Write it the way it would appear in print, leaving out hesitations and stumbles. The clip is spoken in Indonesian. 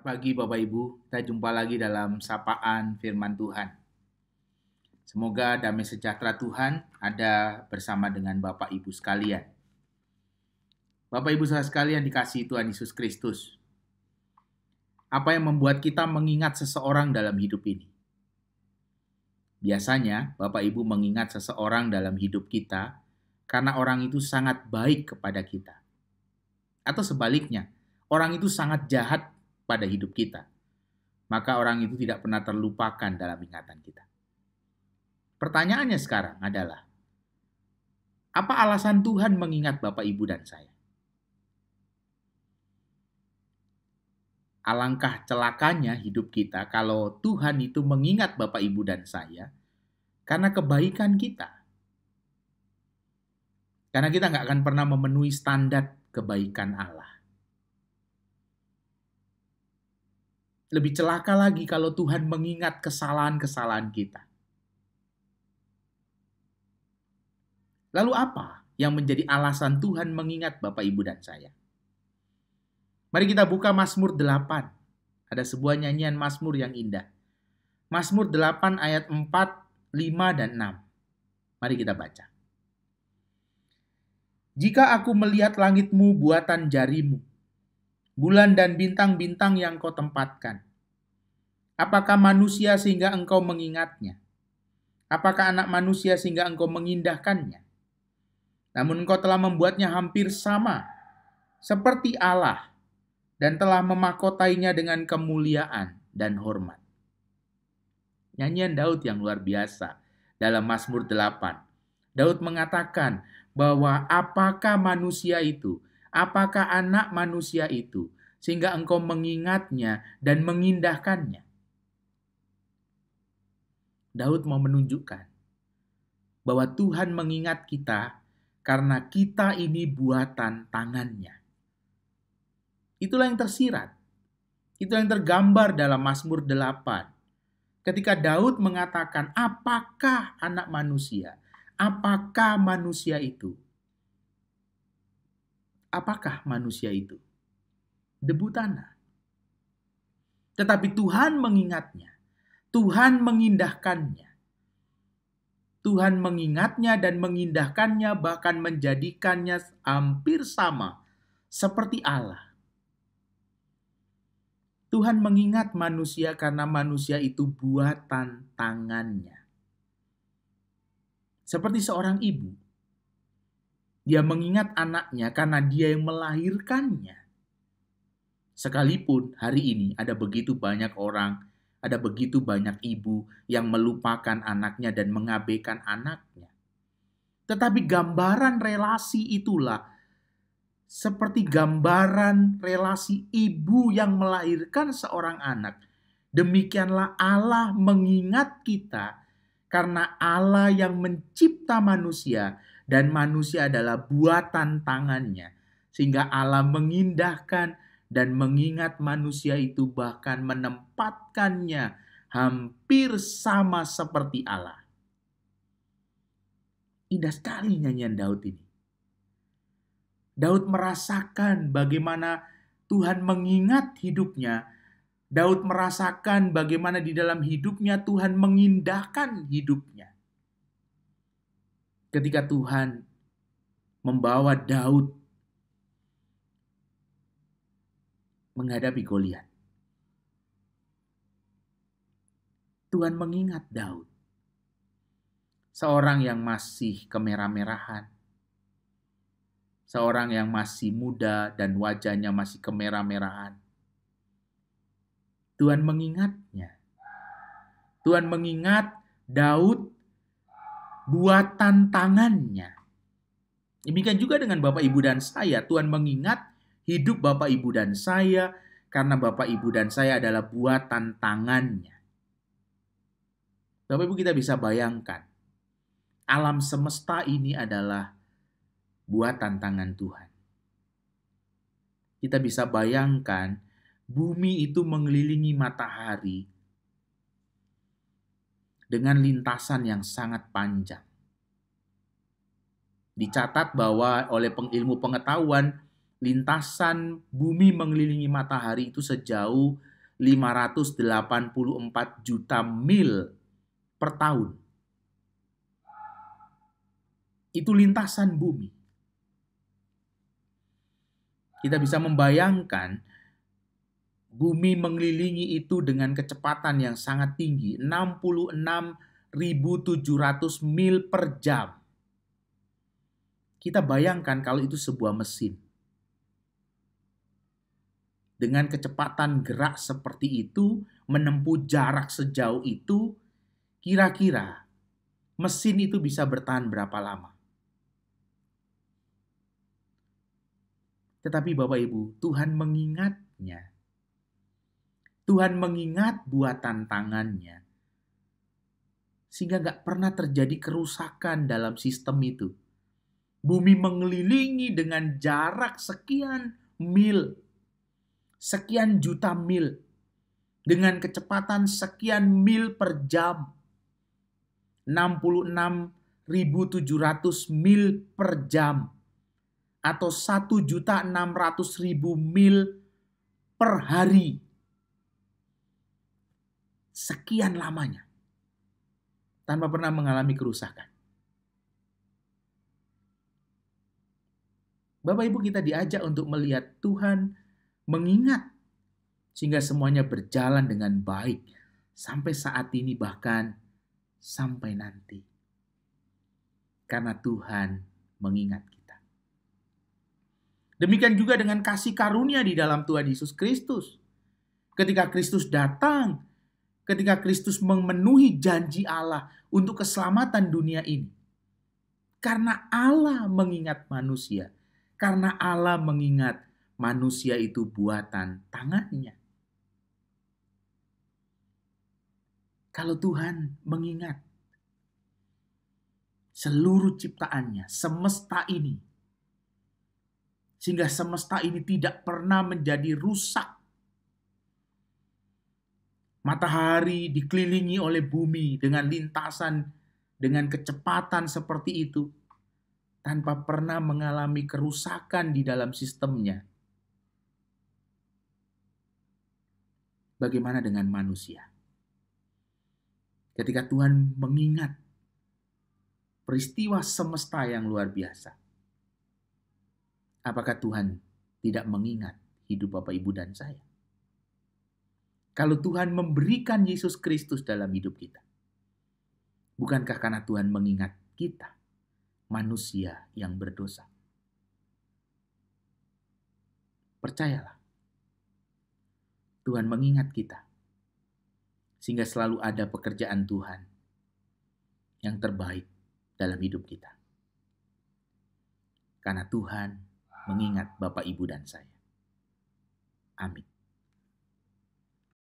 Pagi Bapak Ibu, kita jumpa lagi dalam sapaan firman Tuhan. Semoga damai sejahtera Tuhan ada bersama dengan Bapak Ibu sekalian. Bapak Ibu saudara sekalian dikasihi Tuhan Yesus Kristus. Apa yang membuat kita mengingat seseorang dalam hidup ini? Biasanya Bapak Ibu mengingat seseorang dalam hidup kita karena orang itu sangat baik kepada kita. Atau sebaliknya, orang itu sangat jahat pada hidup kita, maka orang itu tidak pernah terlupakan dalam ingatan kita. Pertanyaannya sekarang adalah, apa alasan Tuhan mengingat Bapak, Ibu, dan saya? Alangkah celakanya hidup kita kalau Tuhan itu mengingat Bapak, Ibu, dan saya karena kebaikan kita. Karena kita nggak akan pernah memenuhi standar kebaikan Allah. Lebih celaka lagi kalau Tuhan mengingat kesalahan-kesalahan kita. Lalu apa yang menjadi alasan Tuhan mengingat Bapak, Ibu, dan saya? Mari kita buka Mazmur 8. Ada sebuah nyanyian Mazmur yang indah. Mazmur 8 ayat 4, 5, dan 6. Mari kita baca. Jika aku melihat langitmu buatan jarimu, bulan dan bintang-bintang yang kau tempatkan. Apakah manusia sehingga engkau mengingatnya? Apakah anak manusia sehingga engkau mengindahkannya? Namun engkau telah membuatnya hampir sama seperti Allah dan telah memakotainya dengan kemuliaan dan hormat. Nyanyian Daud yang luar biasa dalam Mazmur 8. Daud mengatakan bahwa apakah manusia itu? Apakah anak manusia itu, sehingga engkau mengingatnya dan mengindahkannya? Daud mau menunjukkan bahwa Tuhan mengingat kita karena kita ini buatan tangannya. Itulah yang tersirat. Itulah yang tergambar dalam Mazmur 8. Ketika Daud mengatakan, apakah anak manusia? Apakah manusia itu? Apakah manusia itu? Debu tanah. Tetapi Tuhan mengingatnya. Tuhan mengindahkannya. Tuhan mengingatnya dan mengindahkannya, bahkan menjadikannya hampir sama seperti Allah. Tuhan mengingat manusia karena manusia itu buatan tangannya. Seperti seorang ibu. Dia mengingat anaknya karena dia yang melahirkannya. Sekalipun hari ini ada begitu banyak orang, ada begitu banyak ibu yang melupakan anaknya dan mengabaikan anaknya. Tetapi gambaran relasi itulah seperti gambaran relasi ibu yang melahirkan seorang anak. Demikianlah Allah mengingat kita karena Allah yang mencipta manusia dan manusia adalah buatan tangannya. Sehingga Allah mengindahkan dan mengingat manusia itu, bahkan menempatkannya hampir sama seperti Allah. Indah sekali nyanyian Daud ini. Daud merasakan bagaimana Tuhan mengingat hidupnya. Daud merasakan bagaimana di dalam hidupnya Tuhan mengindahkan hidupnya. Ketika Tuhan membawa Daud menghadapi Goliat. Tuhan mengingat Daud. Seorang yang masih kemerah-merahan. Seorang yang masih muda dan wajahnya masih kemerah-merahan. Tuhan mengingatnya. Tuhan mengingat Daud buatan tangannya. Demikian juga dengan Bapak, Ibu, dan saya. Tuhan mengingat hidup Bapak, Ibu, dan saya karena Bapak, Ibu, dan saya adalah buatan tangannya. Bapak, Ibu, kita bisa bayangkan. Alam semesta ini adalah buatan tangan Tuhan. Kita bisa bayangkan bumi itu mengelilingi matahari dengan lintasan yang sangat panjang. Dicatat bahwa oleh ilmu pengetahuan, lintasan bumi mengelilingi matahari itu sejauh 584 juta mil per tahun. Itu lintasan bumi. Kita bisa membayangkan bumi mengelilingi itu dengan kecepatan yang sangat tinggi, 66.700 mil per jam. Kita bayangkan kalau itu sebuah mesin. Dengan kecepatan gerak seperti itu, menempuh jarak sejauh itu, kira-kira mesin itu bisa bertahan berapa lama? Tetapi Bapak Ibu, Tuhan mengingatnya. Tuhan mengingat buatan tangannya. Sehingga gak pernah terjadi kerusakan dalam sistem itu. Bumi mengelilingi dengan jarak sekian mil. Sekian juta mil. Dengan kecepatan sekian mil per jam. 66.700 mil per jam. Atau 1.600.000 mil per hari. Sekian lamanya. Tanpa pernah mengalami kerusakan. Bapak Ibu, kita diajak untuk melihat Tuhan mengingat. Sehingga semuanya berjalan dengan baik. Sampai saat ini, bahkan sampai nanti. Karena Tuhan mengingat kita. Demikian juga dengan kasih karunia di dalam Tuhan Yesus Kristus. Ketika Kristus datang, ketika Kristus memenuhi janji Allah untuk keselamatan dunia ini. Karena Allah mengingat manusia. Karena Allah mengingat manusia itu buatan tangannya. Kalau Tuhan mengingat seluruh ciptaannya, semesta ini, sehingga semesta ini tidak pernah menjadi rusak. Matahari dikelilingi oleh bumi dengan lintasan, dengan kecepatan seperti itu, tanpa pernah mengalami kerusakan di dalam sistemnya. Bagaimana dengan manusia? Ketika Tuhan mengingat peristiwa semesta yang luar biasa, apakah Tuhan tidak mengingat hidup Bapak, Ibu, dan saya? Kalau Tuhan memberikan Yesus Kristus dalam hidup kita, bukankah karena Tuhan mengingat kita, manusia yang berdosa? Percayalah, Tuhan mengingat kita, sehingga selalu ada pekerjaan Tuhan yang terbaik dalam hidup kita. Karena Tuhan mengingat Bapak, Ibu, dan saya. Amin.